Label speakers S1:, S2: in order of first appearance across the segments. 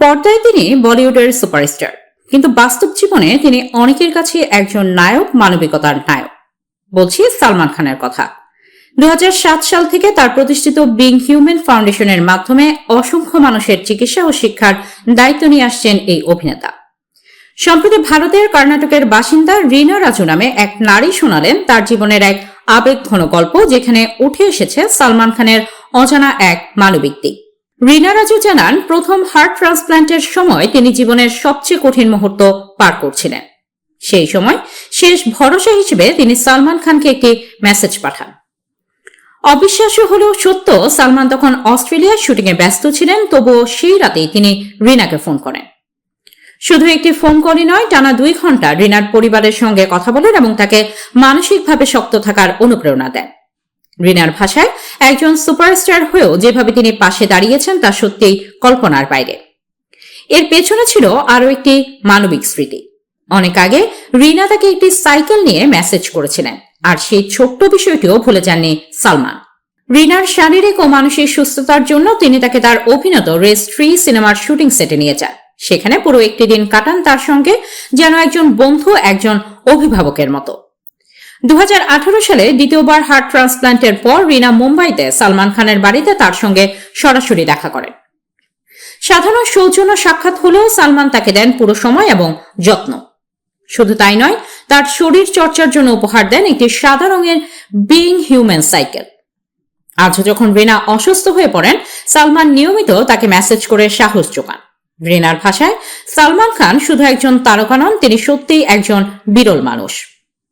S1: পর্দায় তিনি বলিউডের সুপারস্টার, কিন্তু বাস্তব জীবনে তিনি অনেকের কাছে একজন নায়ক, মানবিকতার নায়ক। বলছি সালমান খানের কথা। 2007 সাল থেকে তার প্রতিষ্ঠিত বিং হিউম্যান ফাউন্ডেশনের মাধ্যমে অসংখ্য মানুষের চিকিৎসা ও শিক্ষার দায়িত্ব নিয়ে আসছেন এই অভিনেতা। সম্প্রতি ভারতের কর্ণাটকের বাসিন্দা রিনা রাজু নামে এক নারী শোনালেন তার জীবনের এক আবেগঘন গল্প, যেখানে উঠে এসেছে সালমান খানের অজানা এক মানবিক দিক। রিনা রাজু জানান, প্রথম হার্ট ট্রান্সপ্ল্যান্টের সময় তিনি জীবনের সবচেয়ে কঠিন মুহূর্ত পার করছিলেন। সেই সময় শেষ ভরসা হিসেবে তিনি সালমান খানকে একটি মেসেজ পাঠান। অবিশ্বাস্য হলেও সত্য, সালমান তখন অস্ট্রেলিয়ার শুটিংয়ে ব্যস্ত ছিলেন, তবুও সেই রাতেই তিনি রিনাকে ফোন করেন। শুধু একটি ফোন কলই নয়, টানা 2 ঘন্টা রিনার পরিবারের সঙ্গে কথা বলেন এবং তাকে মানসিকভাবে শক্ত থাকার অনুপ্রেরণা দেন। রিনার ভাষায়, একজন সুপারস্টার হয়েও যেভাবে তিনি পাশে দাঁড়িয়েছেন তা সত্যিই কল্পনার বাইরে। এর পেছনে ছিল আরও একটি মানবিক স্মৃতি। অনেক আগে রিনা তাকে একটি সাইকেল নিয়ে মেসেজ করেছিলেন, আর সেই ছোট্ট বিষয়টিও ভুলে যাননি সালমান। রিনার শারীরিক ও মানসিক সুস্থতার জন্য তিনি তাকে তার অভিনীত রেস 3 সিনেমার শুটিং সেটে নিয়ে যান। সেখানে পুরো একটি দিন কাটান তার সঙ্গে, যেন একজন বন্ধু, একজন অভিভাবকের মতো। 2018 সালে দ্বিতীয়বার হার্ট ট্রান্সপ্ল্যান্টের পর রিনা মুম্বাইতে সালমান খানের বাড়িতে তার সঙ্গে সরাসরি দেখা করেন। সাধারণ সৌজন্য সাক্ষাৎ হলেও সালমান তাকে দেন পুরো সময় এবং যত্ন। শুধু তাই নয়, তার শরীর চর্চার জন্য উপহার দেন একটি সাদা রঙের বিং হিউম্যান সাইকেল। আজও যখন রিনা অসুস্থ হয়ে পড়েন, সালমান নিয়মিত তাকে মেসেজ করে সাহস যোগান। রিনার ভাষায়, সালমান খান শুধু একজন তারকা নন, তিনি সত্যিই একজন বিরল মানুষ।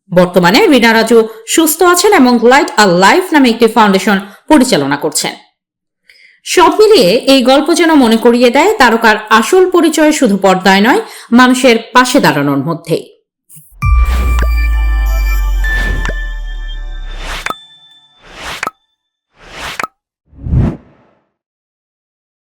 S1: বর্তমানে রিনা রাজু সুস্থ আছেন এবং লাইট আ লাইফ নামে একটি ফাউন্ডেশন পরিচালনা করছেন। সব মিলিয়ে এই গল্প যেন মনে করিয়ে দেয়, তারকার আসল পরিচয় শুধু পর্দায় নয়, মানুষের পাশে দাঁড়ানোর মধ্যেই।